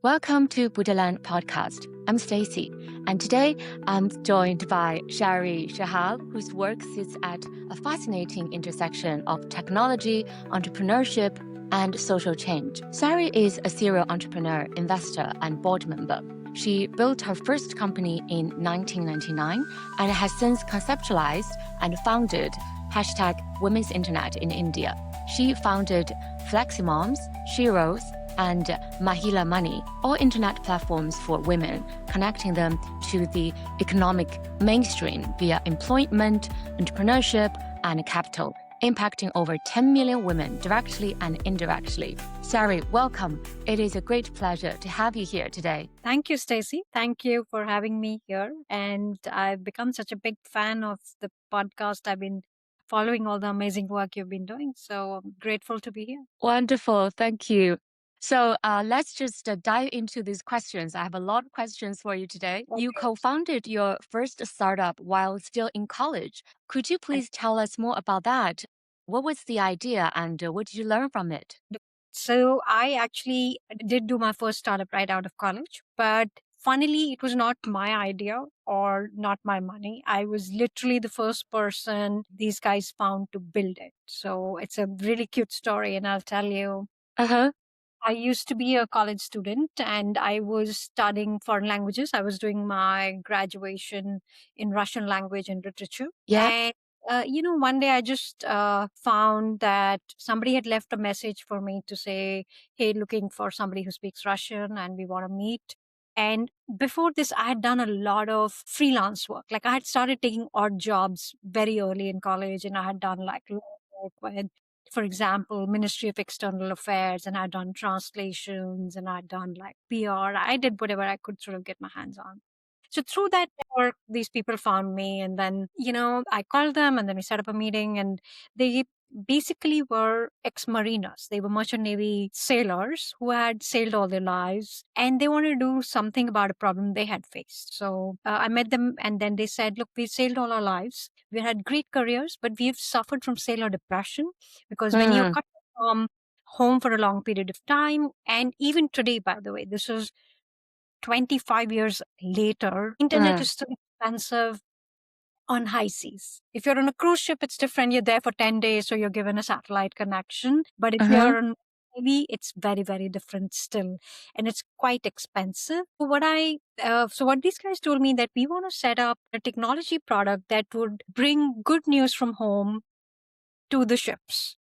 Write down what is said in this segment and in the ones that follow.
Welcome to Buddhaland Podcast. I'm Stacy, and today I'm joined by Sairee Chahal, whose work sits at a fascinating intersection of technology, entrepreneurship, and social change. Sairee is a serial entrepreneur, investor, and board member. She built her first company in 1999 and has since conceptualized and founded #Women's Internet in India. She founded Fleximoms, Sheroes, and Mahila Money, all internet platforms for women, connecting them to the economic mainstream via employment, entrepreneurship, and capital, impacting over 10 million women directly and indirectly. Sairee, welcome. It is a great pleasure to have you here today. Thank you, Stacy. Thank you for having me here. And I've become such a big fan of the podcast. I've been following all the amazing work you've been doing. So I'm grateful to be here. Wonderful. Thank you. So let's just dive into these questions. I have a lot of questions for you today. You Okay. co-founded your first startup while still in college. Could you please tell us more about that? What was the idea and what did you learn from it? So I actually did do my first startup right out of college, but funnily, it was not my idea or not my money. I was literally the first person these guys found to build it. So it's a really cute story, and I'll tell you. Uh-huh. I used to be a college student and I was studying foreign languages. I was doing my graduation in Russian language and literature. Yeah. And, one day I just found that somebody had left a message for me to say, hey, looking for somebody who speaks Russian and we want to meet. And before this, I had done a lot of freelance work. Like I had started taking odd jobs very early in college and I had done like work with, for example, Ministry of External Affairs, and I'd done translations and I'd done like PR. I did whatever I could sort of get my hands on. So through that network, these people found me, and then, I called them and then we set up a meeting, and they basically were ex-mariners. They were merchant navy sailors who had sailed all their lives and they wanted to do something about a problem they had faced. So I met them and then they said, look, we've sailed all our lives. We had great careers, but we've suffered from sailor depression because when you're Mm, cut from home for a long period of time, and even today, by the way, this is 25 years later, internet mm, is still expensive on high seas. If you're on a cruise ship, it's different. You're there for 10 days, so you're given a satellite connection. But if uh-huh. you're on Navy, it's very, very different still. And it's quite expensive. So what these guys told me that we want to set up a technology product that would bring good news from home to the ships.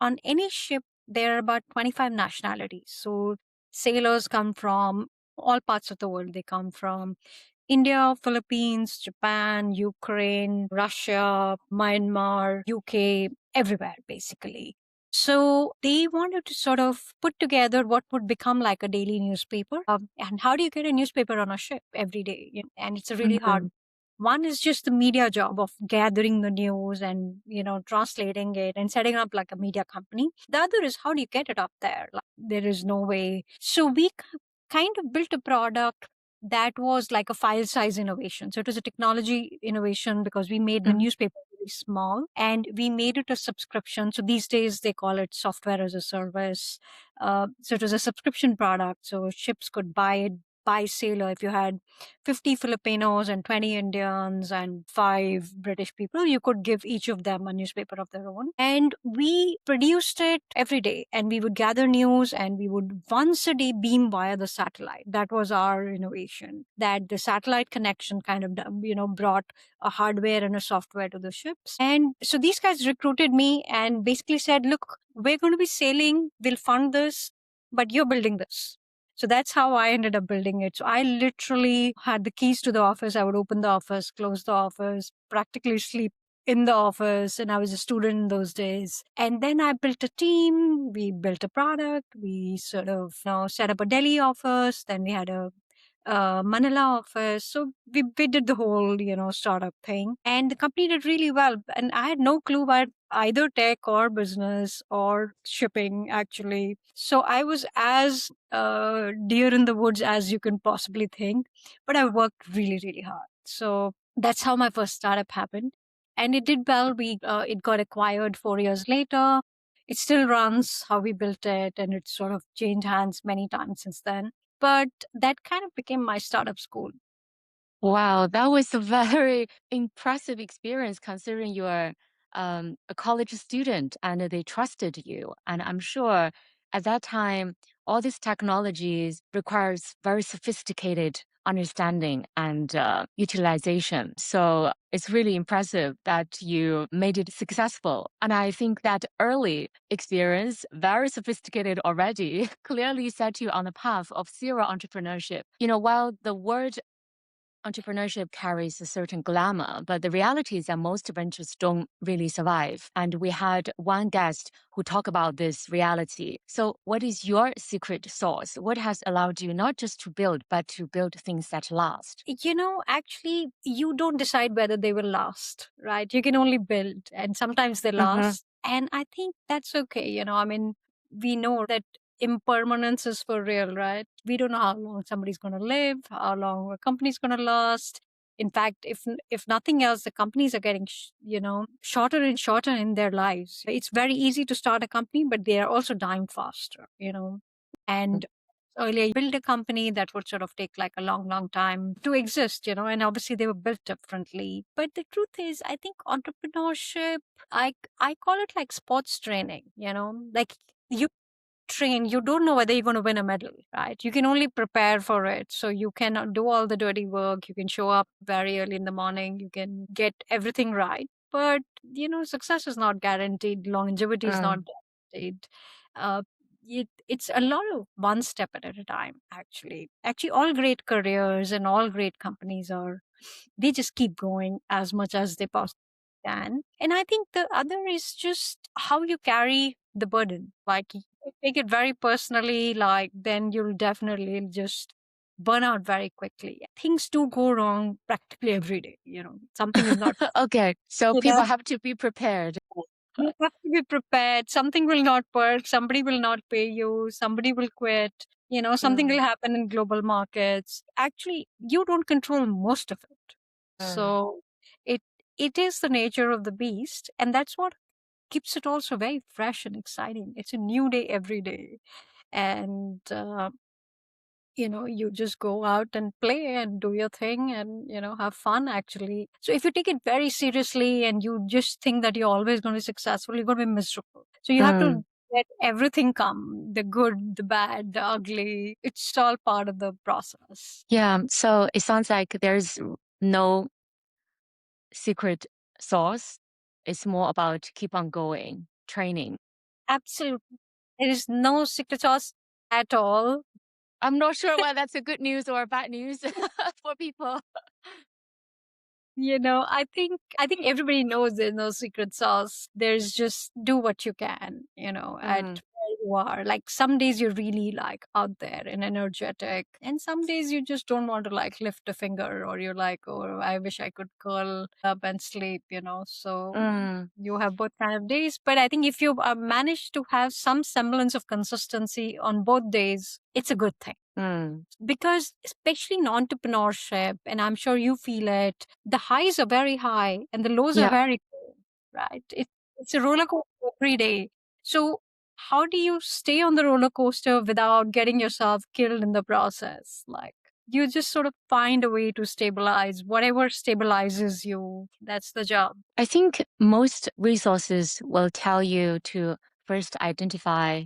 On any ship, there are about 25 nationalities. So sailors come from all parts of the world. They come from India, Philippines, Japan, Ukraine, Russia, Myanmar, UK, everywhere, basically. So they wanted to sort of put together what would become like a daily newspaper. And how do you get a newspaper on a ship every day? And it's a really hard. Mm, One is just the media job of gathering the news and, translating it and setting up like a media company. The other is how do you get it up there? Like, there is no way. So we kind of built a product that was like a file size innovation. So it was a technology innovation because we made the mm. newspaper really small and we made it a subscription. So these days they call it software as a service. So it was a subscription product. So ships could buy it by sailor. If you had 50 Filipinos and 20 Indians and 5 British people, you could give each of them a newspaper of their own. And we produced it every day and we would gather news and we would once a day beam via the satellite. That was our innovation, that the satellite connection kind of, brought a hardware and a software to the ships. And so these guys recruited me and basically said, look, we're going to be sailing, we'll fund this, but you're building this. So that's how I ended up building it. So I literally had the keys to the office. I would open the office, close the office, practically sleep in the office. And I was a student in those days. And then I built a team. We built a product. We sort of set up a Delhi office. Then we had a Manila office. So we did the whole, startup thing. And the company did really well. And I had no clue about either tech or business or shipping, actually. So I was as deer in the woods as you can possibly think. But I worked really, really hard. So that's how my first startup happened. And it did well. It got acquired 4 years later. It still runs how we built it, and it's sort of changed hands many times since then. But that kind of became my startup school. Wow, that was a very impressive experience considering you're a college student and they trusted you. And I'm sure at that time, all these technologies requires very sophisticated understanding and utilization. So it's really impressive that you made it successful. And I think that early experience, very sophisticated already, clearly set you on the path of serial entrepreneurship. While the word entrepreneurship carries a certain glamour, but the reality is that most ventures don't really survive. And we had one guest who talked about this reality. So, what is your secret sauce? What has allowed you not just to build, but to build things that last? Actually, you don't decide whether they will last, right? You can only build, and sometimes they Hmm. last. And I think that's okay. I mean, we know that impermanence is for real, right? We don't know how long somebody's going to live, how long a company's going to last. In fact, if nothing else, the companies are getting shorter and shorter in their lives. It's very easy to start a company, but they are also dying faster. And earlier you build a company that would sort of take like a long, long time to exist, and obviously they were built differently. But the truth is, I think entrepreneurship, I call it like sports training, like you train, you don't know whether you're going to win a medal, right? You can only prepare for it. So you cannot do all the dirty work. You can show up very early in the morning. You can get everything right. But success is not guaranteed. Longevity is not Mm, guaranteed. Uh, it's a lot of one step at a time, actually. Actually, all great careers and all great companies they just keep going as much as they possibly can. And I think the other is just how you carry the burden. Like you take it very personally, like then you'll definitely just burn out very quickly. Things do go wrong practically every day. Something is not, okay, so you know, people have to be prepared. you have to be prepared. Something will not work. Somebody will not pay you. Somebody will quit. Something will Mm, happen in global markets. Actually, you don't control most of it. mm. So it it is the nature of the beast, and that's what keeps it also very fresh and exciting. It's a new day every day, and you just go out and play and do your thing and have fun. Actually, so if you take it very seriously and you just think that you're always going to be successful, you're going to be miserable. So you have Mm. to let everything come, the good, the bad, the ugly. It's all part of the process. Yeah, so it sounds like there's no secret sauce. It's more about keep on going, training. Absolutely, there is no secret sauce at all. I'm not sure whether that's a good news or bad news for people. I think everybody knows there's no secret sauce. There's just do what you can, at Mm, where you are. Like some days you're really like out there and energetic, and some days you just don't want to like lift a finger, or you're like, oh, I wish I could curl up and sleep. So mm, you have both kind of days. But I think if you manage to have some semblance of consistency on both days, it's a good thing, mm. because especially in entrepreneurship, and I'm sure you feel it, the highs are very high and the lows are Yeah, very low, right? It's a roller coaster every day. So how do you stay on the roller coaster without getting yourself killed in the process? Like you just sort of find a way to stabilize whatever stabilizes you. That's the job. I think most resources will tell you to first identify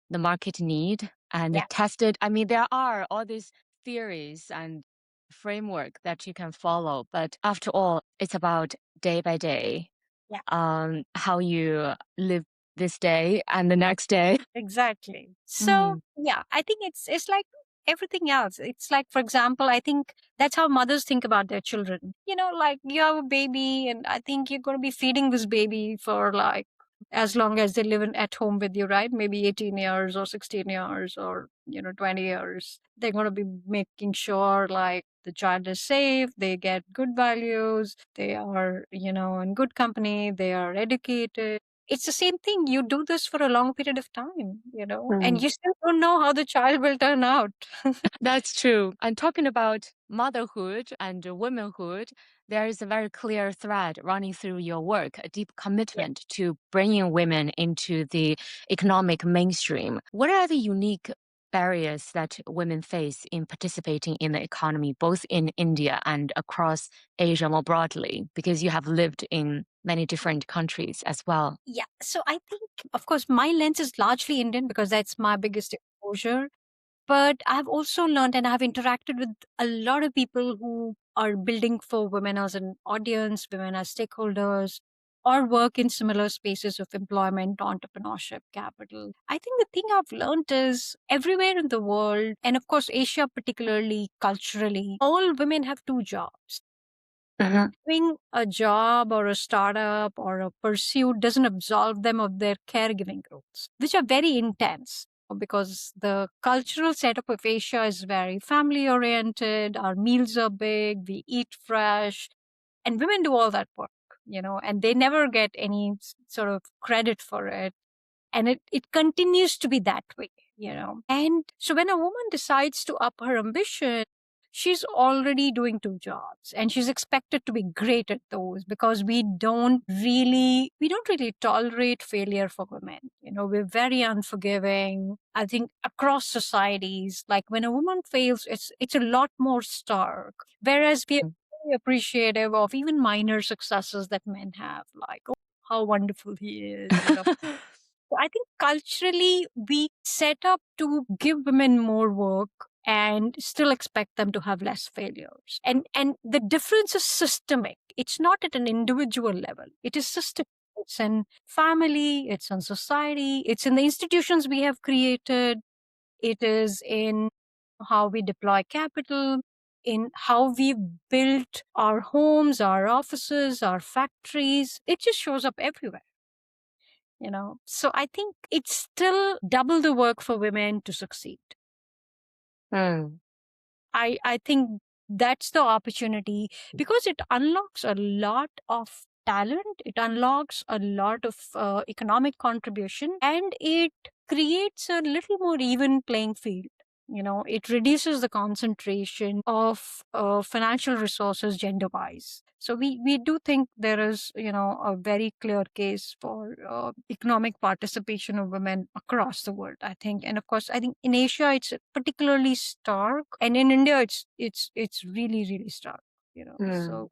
the market need and Yeah. test it. I mean, there are all these theories and framework that you can follow, but after all, it's about day by day, Yeah. how you live this day and the next day. Exactly. So Mm, yeah, I think it's like everything else. It's like, for example, I think that's how mothers think about their children. Like you have a baby, and I think you're going to be feeding this baby for like as long as they live at home with you, right? Maybe 18 years or 16 years or 20 years. They're going to be making sure like the child is safe, they get good values, they are in good company, they are educated. It's the same thing. You do this for a long period of time, and mm. you still don't know how the child will turn out. That's true. And talking about motherhood and womanhood, there is a very clear thread running through your work, a deep Yeah. commitment to bringing women into the economic mainstream. What are the unique barriers that women face in participating in the economy, both in India and across Asia more broadly? Because you have lived in many different countries as well. Yeah. So I think, of course, my lens is largely Indian because that's my biggest exposure. But I've also learned and I've interacted with a lot of people who are building for women as an audience, women as stakeholders, or work in similar spaces of employment, entrepreneurship, capital. I think the thing I've learned is everywhere in the world, and of course, Asia, particularly culturally, all women have two jobs. Mhm. Doing a job or a startup or a pursuit doesn't absolve them of their caregiving roles, which are very intense because the cultural setup of Asia is very family oriented. Our meals are big, we eat fresh, and women do all that work, and they never get any sort of credit for it. And it continues to be that way. And so when a woman decides to up her ambition, she's already doing two jobs and she's expected to be great at those because we don't really tolerate failure for women. We're very unforgiving. I think across societies, like when a woman fails, it's a lot more stark. Whereas we're very appreciative of even minor successes that men have, like, oh, how wonderful he is. So I think culturally we set up to give women more work and still expect them to have less failures. And the difference is systemic. It's not at an individual level. It is systemic. It's in family, it's in society, it's in the institutions we have created, it is in how we deploy capital, in how we built our homes, our offices, our factories. It just shows up everywhere. So I think it's still double the work for women to succeed. Mm. I think that's the opportunity because it unlocks a lot of talent, it unlocks a lot of economic contribution, and it creates a little more even playing field. It reduces the concentration of financial resources gender wise. So we do think there is, a very clear case for economic participation of women across the world, I think. And of course, I think in Asia it's particularly stark, and in India it's really, really stark. Mm. So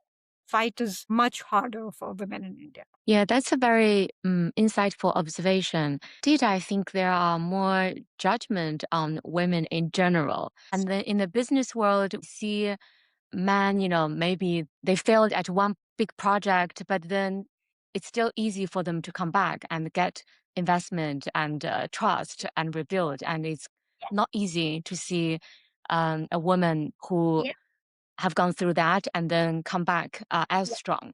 fight is much harder for women in India. Yeah, that's a very insightful observation. Indeed, I think there are more judgment on women in general. And then in the business world, we see men, maybe they failed at one big project, but then it's still easy for them to come back and get investment and trust and rebuild. And it's not easy to see a woman who Yeah. have gone through that and then come back as strong.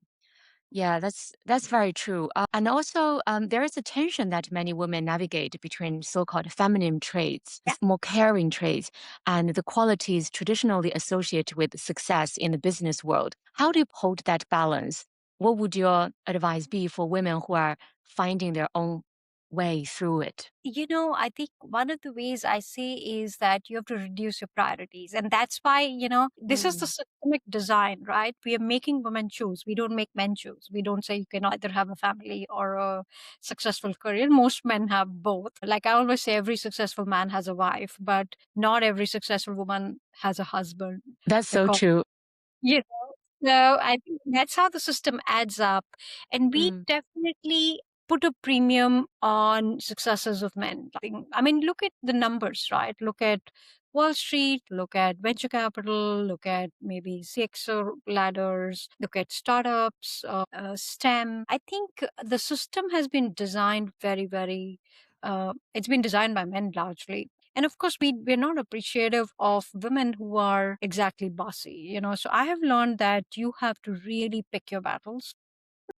Yeah, that's very true. And also, there is a tension that many women navigate between so-called feminine traits, Yeah. more caring traits, and the qualities traditionally associated with success in the business world. How do you hold that balance? What would your advice be for women who are finding their own way through it? I think one of the ways I say is that you have to reduce your priorities. And that's why, this is the Mm. systemic design, right? We are making women choose. We don't make men choose. We don't say you can either have a family or a successful career. Most men have both. Like I always say, every successful man has a wife, but not every successful woman has a husband. That's so Because true. you so I think that's how the system adds up. And we Mm. definitely put a premium on successes of men. I mean, look at the numbers, right? Look at Wall Street, look at venture capital, look at maybe CXO ladders, look at startups, STEM. I think the system has been designed very, very, it's been designed by men largely. And of course, we're not appreciative of women who are exactly bossy. So I have learned that you have to really pick your battles,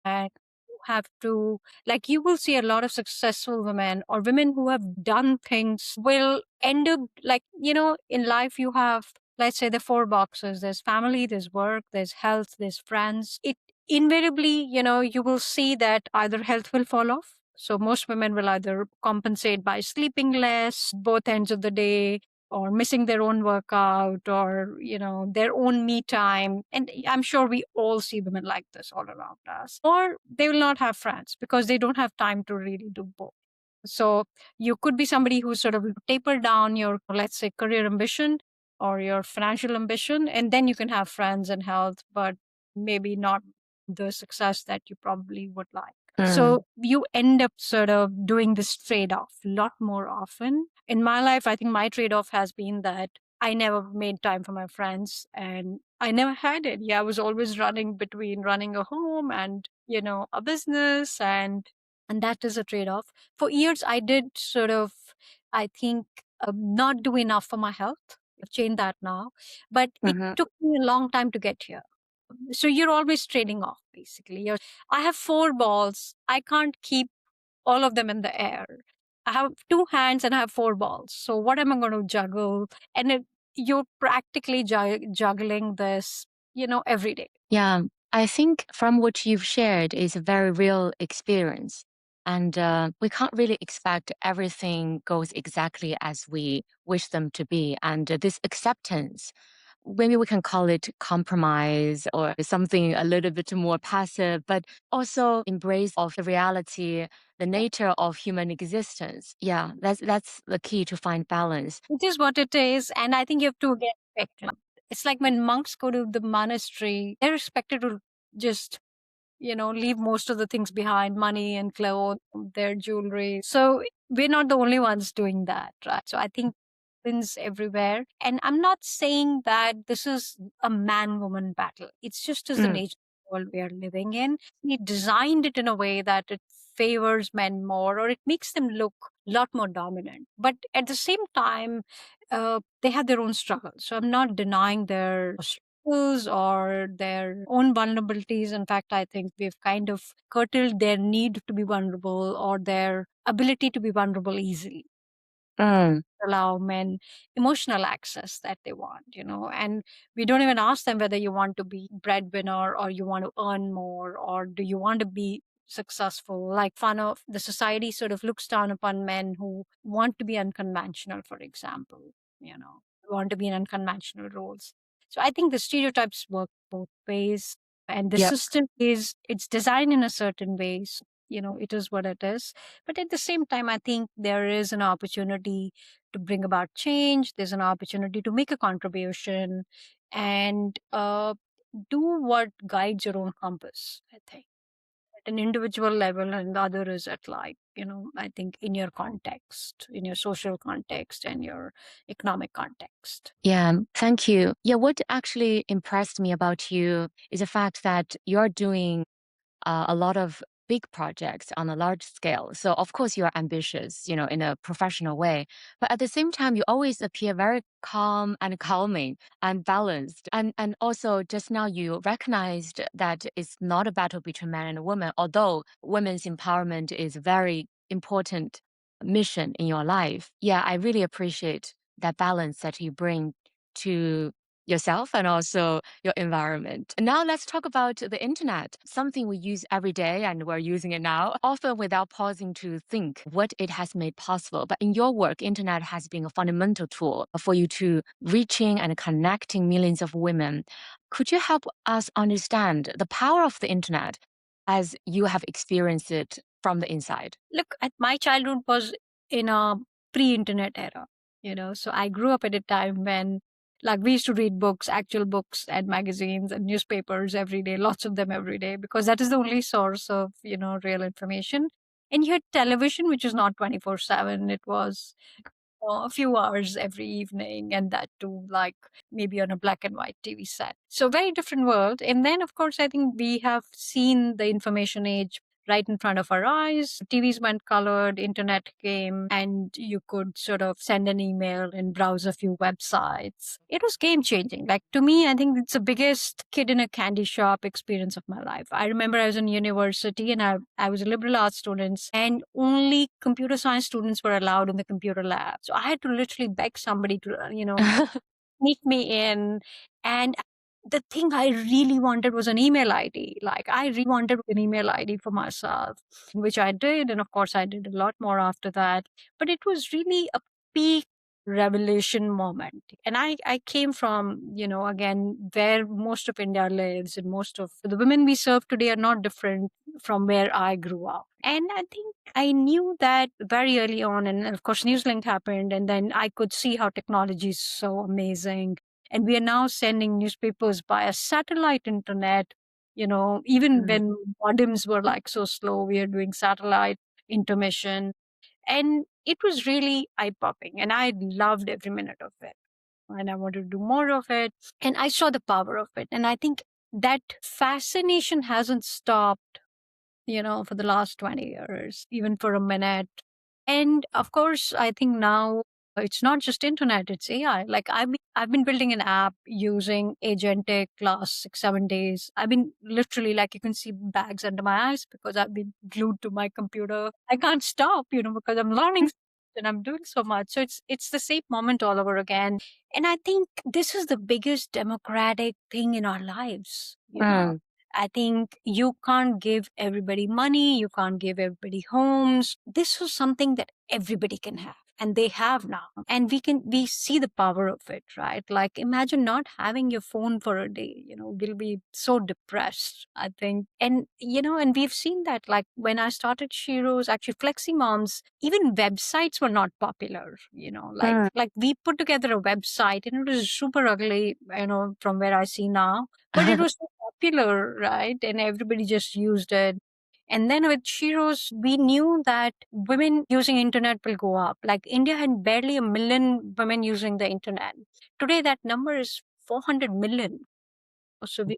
and you have to, like, you will see a lot of successful women or women who have done things will end up like, in life you have, let's say, the four boxes: there's family, there's work, there's health, there's friends. It invariably, you will see that either health will fall off. So most women will either compensate by sleeping less both ends of the day, or missing their own workout, or their own me time. And I'm sure we all see women like this all around us. Or they will not have friends because they don't have time to really do both. So you could be somebody who's sort of taper down your, let's say, career ambition or your financial ambition, and then you can have friends and health, but maybe not the success that you probably would like. Mm. So you end up sort of doing this trade off a lot more often. In my life, I think my trade off has been that I never made time for my friends and I never had it. Yeah, I was always running between running a home and, a business, and that is a trade off. For years, I did sort of, I think, not do enough for my health. I've changed that now, but it Mhm. took me a long time to get here. So you're always trading off, basically. I have 4 balls. I can't keep all of them in the air. I have 2 hands and I have 4 balls. So what am I going to juggle? And you're practically juggling this, every day. Yeah, I think from what you've shared is a very real experience. And we can't really expect everything goes exactly as we wish them to be. And this acceptance, maybe we can call it compromise or something a little bit more passive, but also embrace of the reality, the nature of human existence. Yeah, that's the key to find balance. It is what it is. And I think you have to get respect. It's like when monks go to the monastery, they're expected to just leave most of the things behind, money and clothes, their jewelry. So we're not the only ones doing that, right? So I think happens everywhere. And I'm not saying that this is a man woman battle. It's just as the Mm, nature of the world we are living in. We designed it in a way that it favors men more or it makes them look a lot more dominant. But at the same time, they have their own struggles. So I'm not denying their or their own vulnerabilities. In fact, I think we've kind of curtailed their need to be vulnerable or their ability to be vulnerable easily. mm. Allow men emotional access that they want, and we don't even ask them whether you want to be breadwinner or you want to earn more or do you want to be successful. Like fun of the society sort of looks down upon men who want to be unconventional, for example, want to be in unconventional roles. So I think the stereotypes work both ways, and the Yep. system it's designed in a certain way. So, it is what it is. But at the same time, I think there is an opportunity to bring about change. There's an opportunity to make a contribution and do what guides your own compass, I think, at an individual level, and the other is at I think in your context, in your social context and your economic context. Yeah, thank you. Yeah, what actually impressed me about you is the fact that you're doing a lot of big projects on a large scale. So of course you're ambitious, in a professional way, but at the same time you always appear very calm and calming and balanced. And also just now you recognized that it's not a battle between man and woman, although women's empowerment is a very important mission in your life. Yeah, I really appreciate that balance that you bring to yourself and also your environment. Now let's talk about the internet, something we use every day and we're using it now, often without pausing to think what it has made possible. But in your work, internet has been a fundamental tool for you to reaching and connecting millions of women. Could you help us understand the power of the internet as you have experienced it from the inside? Look, at my childhood was in a pre-internet era, so I grew up at a time when like we used to read books, actual books and magazines and newspapers every day, lots of them every day, because that is the only source of, real information. And you had television, which is not 24/7. It was a few hours every evening, and that too, like maybe on a black and white TV set. So, very different world. And then, of course, I think we have seen the information age right in front of our eyes. TVs went colored, internet came, and you could sort of send an email and browse a few websites. It was game changing. Like to me, I think it's the biggest kid in a candy shop experience of my life. I remember I was in university and I was a liberal arts student, and only computer science students were allowed in the computer lab. So I had to literally beg somebody to, sneak me in. And the thing I really wanted was an email ID. Like I really wanted an email ID for myself, which I did. And of course, I did a lot more after that. But it was really a peak revelation moment. And I came from, again, where most of India lives, and most of the women we serve today are not different from where I grew up. And I think I knew that very early on. And of course, Newsline happened. And then I could see how technology is so amazing. And we are now sending newspapers via satellite internet. Even Mm. when modems were like so slow, we are doing satellite intermission. And it was really eye popping. And I loved every minute of it. And I wanted to do more of it. And I saw the power of it. And I think that fascination hasn't stopped, for the last 20 years, even for a minute. And of course, I think now it's not just internet, it's AI. Like I've been building an app using agentic last 6, 7 days. I've been literally, like, you can see bags under my eyes because I've been glued to my computer. I can't stop, because I'm learning and I'm doing so much. So it's the same moment all over again. And I think this is the biggest democratic thing in our lives. Mm. I think you can't give everybody money, you can't give everybody homes. This is something that everybody can have. And they have now. And we see the power of it, right? Like imagine not having your phone for a day, we'll be so depressed, I think. And we've seen that, like when I started Shiro's, actually Flexi Moms, even websites were not popular, Mm. like we put together a website and it was super ugly, from where I see now, but it was so popular, right? And everybody just used it. And then with Shiro's, we knew that women using internet will go up. Like India had barely 1 million women using the internet. Today, that number is 400 million. So we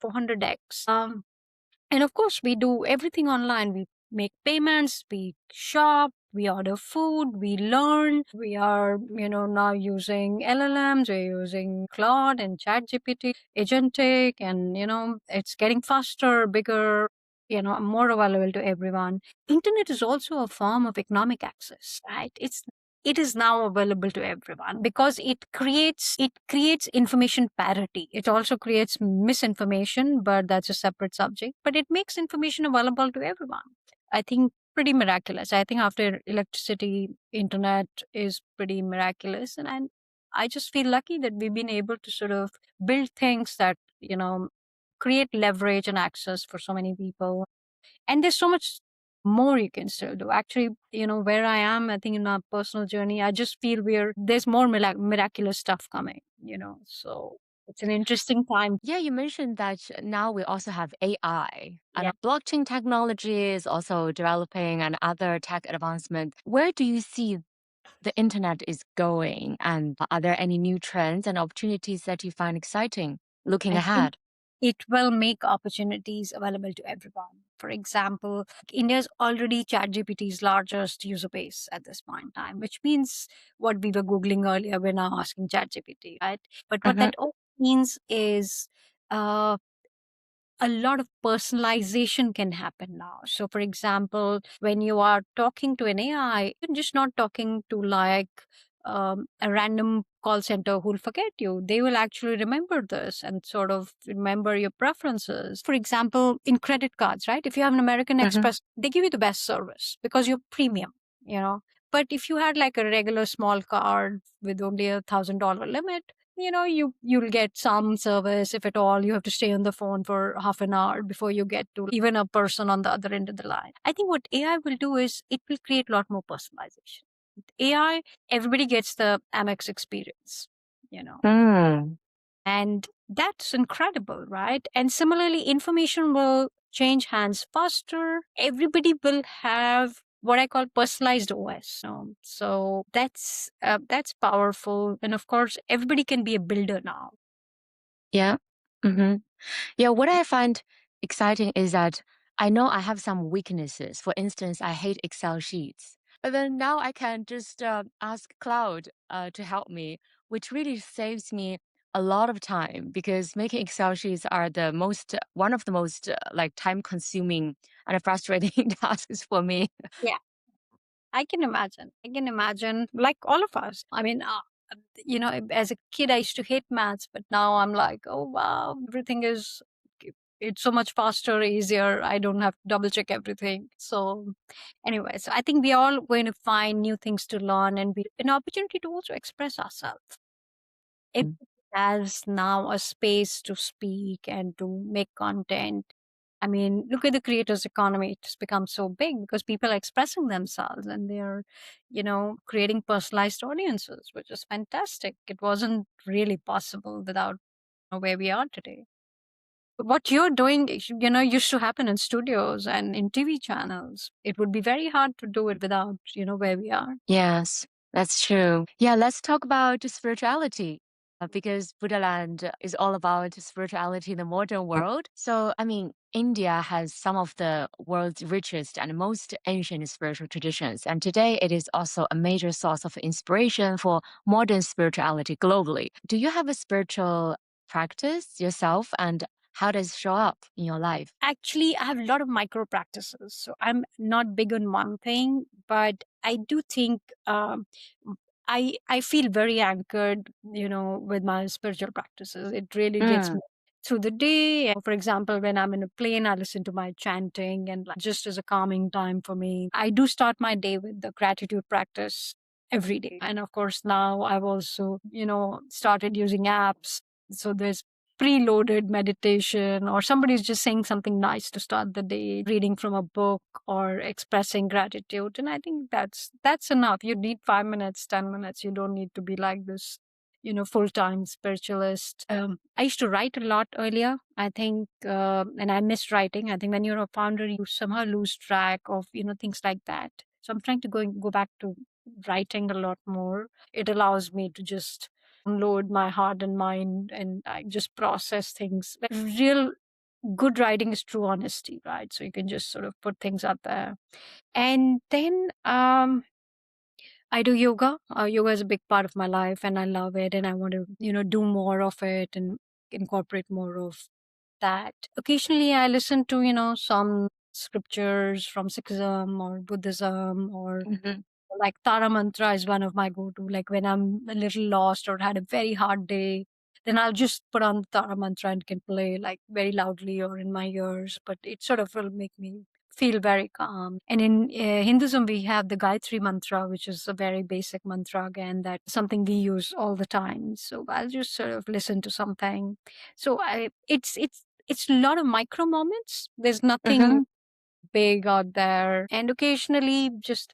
got 400x. And of course, we do everything online. We make payments, we shop, we order food, we learn. We are, now using LLMs, we're using Claude and ChatGPT, agentic, and, it's getting faster, bigger, more available to everyone. Internet is also a form of economic access, right? It is now available to everyone because it creates information parity. It also creates misinformation, but that's a separate subject. But it makes information available to everyone. I think pretty miraculous. I think after electricity, internet is pretty miraculous, and I just feel lucky that we've been able to sort of build things that create leverage and access for so many people. And there's so much more you can still do. Actually, where I am, I think in our personal journey, I just feel there's more miraculous stuff coming, so it's an interesting time. Yeah, you mentioned that now we also have AI and Yeah. blockchain technology is also developing and other tech advancements. Where do you see the internet is going? And are there any new trends and opportunities that you find exciting looking I think ahead? it will make opportunities available to everyone. For example, India is already ChatGPT's largest user base at this point in time, which means what we were Googling earlier, we're now asking ChatGPT, right? But what Mhm. that also means is uh, a lot of personalization can happen now. So, for example, when you are talking to an AI, you're just not talking to like a random call center who'll forget you. They will actually remember this and sort of remember your preferences. For example, in credit cards, right? If you have an American Mhm. Express, they give you the best service because you're premium, you know. But if you had like a regular small card with only $1,000 limit, you'll get some service. If at all, you have to stay on the phone for half an hour before you get to even a person on the other end of the line. I think what AI will do is it will create a lot more personalization. With AI, everybody gets the Amex experience, you know Mm. and that's incredible, right? And similarly, information will change hands faster. Everybody will have what I call personalized OS. So that's powerful. And of course, everybody can be a builder now. Yeah. Hmm. Yeah, what I find exciting is that I know I have some weaknesses. For instance, I hate Excel sheets. But then now I can just ask Cloud to help me, which really saves me a lot of time because making Excel sheets are one of the most like time consuming and frustrating tasks for me. Yeah, I can imagine. I can imagine, like all of us. I mean, as a kid, I used to hate maths, but now I'm like, oh wow, everything is it's so much faster, easier. I don't have to double check everything. So, anyway, so I think we're all going to find new things to learn and be an opportunity to also express ourselves. Everybody has now a space to speak and to make content. I mean, look at the creators economy. It's become so big because people are expressing themselves and they're, creating personalized audiences, which is fantastic. It wasn't really possible without where we are today. What you're doing, used to happen in studios and in TV channels. It would be very hard to do it without, where we are. Yes, that's true. Yeah, let's talk about spirituality because Buddha Land is all about spirituality in the modern world. So, I mean, India has some of the world's richest and most ancient spiritual traditions. And today it is also a major source of inspiration for modern spirituality globally. Do you have a spiritual practice yourself, and how does it show up in your life? Actually, I have a lot of micro practices. So I'm not big on one thing, but I do think I feel very anchored, with my spiritual practices. It really gets Mm, me through the day. And for example, when I'm in a plane, I listen to my chanting and like, just as a calming time for me. I do start my day with the gratitude practice every day. And of course, now I've also, started using apps. So there's preloaded meditation, or somebody's just saying something nice to start the day, reading from a book or expressing gratitude. And I think that's enough. You need 5 minutes, 10 minutes. You don't need to be like this, full-time spiritualist. I used to write a lot earlier, I think, and I missed writing. I think when you're a founder, you somehow lose track of, things like that. So I'm trying to go back to writing a lot more. It allows me to just unload my heart and mind, and I just process things. Like real good writing is true honesty, right? So you can just sort of put things out there. And then I do yoga. Yoga is a big part of my life and I love it, and I want to, do more of it and incorporate more of that. Occasionally I listen to, some scriptures from Sikhism or Buddhism, or mhm. like Tara Mantra is one of my go-to. Like when I'm a little lost or had a very hard day, then I'll just put on Tara Mantra and can play like very loudly or in my ears. But it sort of will make me feel very calm. And in Hinduism, we have the Gayatri Mantra, which is a very basic mantra again, that's something we use all the time. So I'll just sort of listen to something. So it's a lot of micro moments. There's nothing Mhm. big out there. And occasionally just,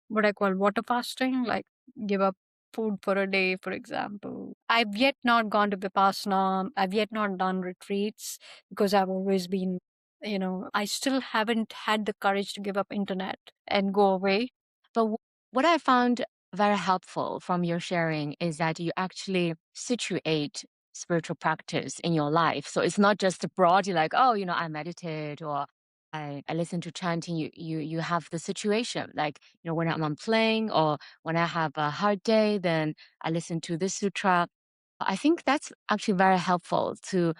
what I call water fasting, like give up food for a day, for example. I've yet not gone to Vipassana. I've yet not done retreats because I've always been, I still haven't had the courage to give up internet and go away. But what I found very helpful from your sharing is that you actually situate spiritual practice in your life. So it's not just broadly like, oh, I meditate or I listen to chanting. You have the situation. Like, when I'm on plane or when I have a hard day, then I listen to this sutra. I think that's actually very helpful to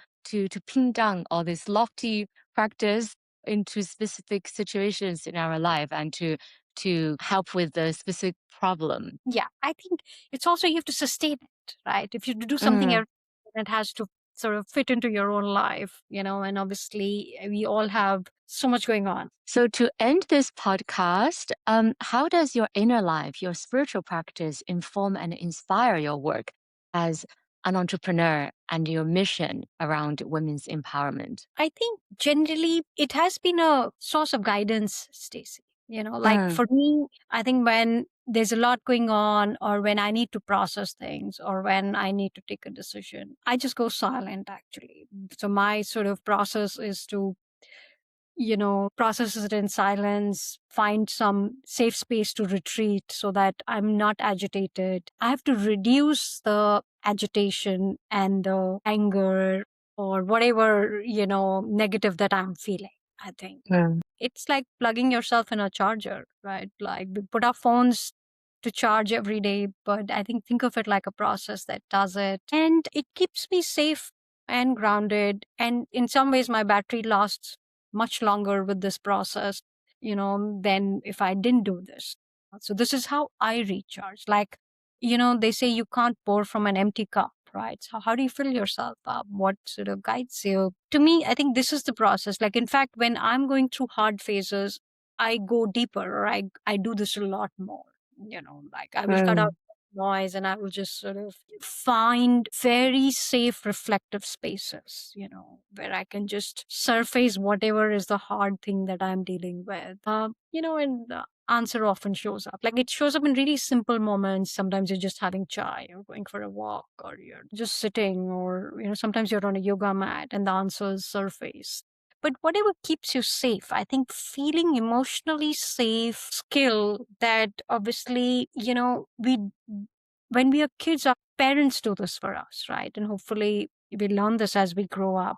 pin down all this lofty practice into specific situations in our life and to help with the specific problem. Yeah, I think it's also you have to sustain it, right? If you do something Mm. else, it has to sort of fit into your own life, and obviously we all have so much going on. So to end this podcast, how does your inner life, your spiritual practice, inform and inspire your work as an entrepreneur and your mission around women's empowerment? I think generally it has been a source of guidance, Stacey. Like Mm, for me, I think when there's a lot going on, or when I need to process things, or when I need to take a decision, I just go silent actually. So my sort of process is to process it in silence, find some safe space to retreat so that I'm not agitated. I have to reduce the agitation and the anger or whatever, negative that I'm feeling, I think. mm. It's like plugging yourself in a charger, right? Like we put our phones to charge every day, but I think of it like a process that does it. And it keeps me safe and grounded. And in some ways, my battery lasts much longer with this process, than if I didn't do this. So this is how I recharge. Like, they say you can't pour from an empty cup, right? So how do you fill yourself up? What sort of guides you? To me, I think this is the process. Like, in fact, when I'm going through hard phases, I go deeper, or I do this a lot more. Like I will cut out Mm. noise, and I will just sort of find very safe reflective spaces, where I can just surface whatever is the hard thing that I'm dealing with. And the answer often shows up. Like, it shows up in really simple moments. Sometimes you're just having chai or going for a walk, or you're just sitting, or sometimes you're on a yoga mat and the answers surface. But whatever keeps you safe, I think feeling emotionally safe skill that obviously, we when we are kids, our parents do this for us, right? And hopefully we learn this as we grow up.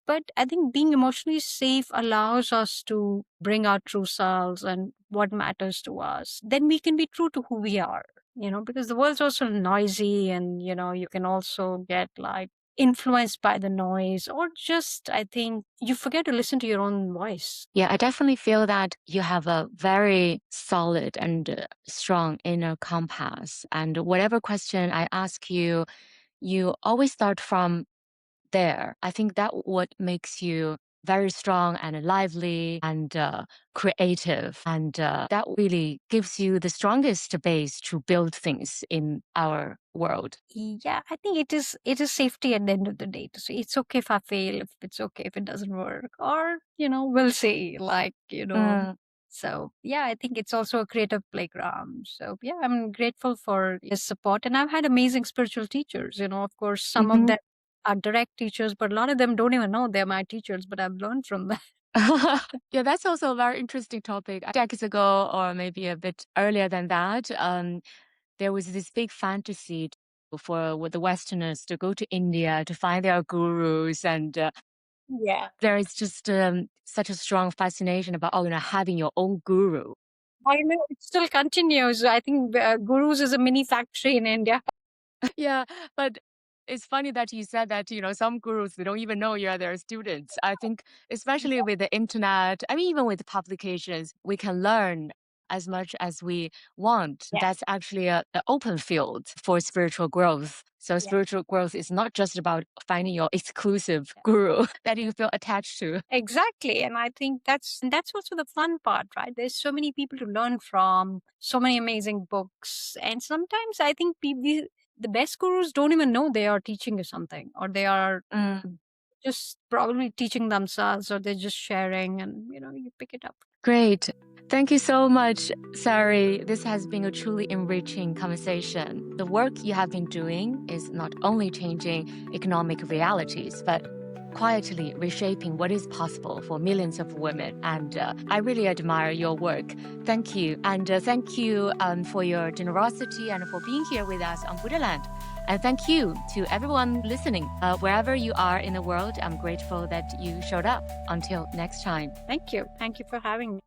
But I think being emotionally safe allows us to bring our true selves and what matters to us. Then we can be true to who we are, because the world's also noisy, and, you can also get like influenced by the noise, or just, I think, you forget to listen to your own voice. Yeah, I definitely feel that you have a very solid and strong inner compass. And whatever question I ask you, you always start from there. I think that what makes you very strong and lively and creative. And that really gives you the strongest base to build things in our world. Yeah, I think it is safety at the end of the day to say it's okay if I fail, if it's okay if it doesn't work, or we'll see. Mm. So yeah, I think it's also a creative playground. So yeah, I'm grateful for his support, and I've had amazing spiritual teachers. Of course, some of Mhm. them are direct teachers, but a lot of them don't even know they're my teachers. But I've learned from them. Yeah, that's also a very interesting topic. Decades ago, or maybe a bit earlier than that, there was this big fantasy for with the Westerners to go to India to find their gurus, and Yeah, there is just such a strong fascination about having your own guru. I know it still continues. I think Gurus is a mini factory in India. Yeah, but it's funny that you said that, some gurus, they don't even know you're their students. I think, especially with the internet, I mean, even with publications, we can learn as much as we want. Yeah. That's actually an open field for spiritual growth. So Yeah. spiritual growth is not just about finding your exclusive guru that you feel attached to. Exactly. And I think that's also the fun part, right? There's so many people to learn from, so many amazing books. And sometimes I think the best gurus don't even know they are teaching you something, or they are Mm. just probably teaching themselves, or they're just sharing, and you pick it up. Great. Thank you so much, Sairee. This has been a truly enriching conversation. The work you have been doing is not only changing economic realities, but quietly reshaping what is possible for millions of women. And I really admire your work. Thank you. And thank you for your generosity and for being here with us on Buddhaland. And thank you to everyone listening. Wherever you are in the world, I'm grateful that you showed up. Until next time. Thank you. Thank you for having me.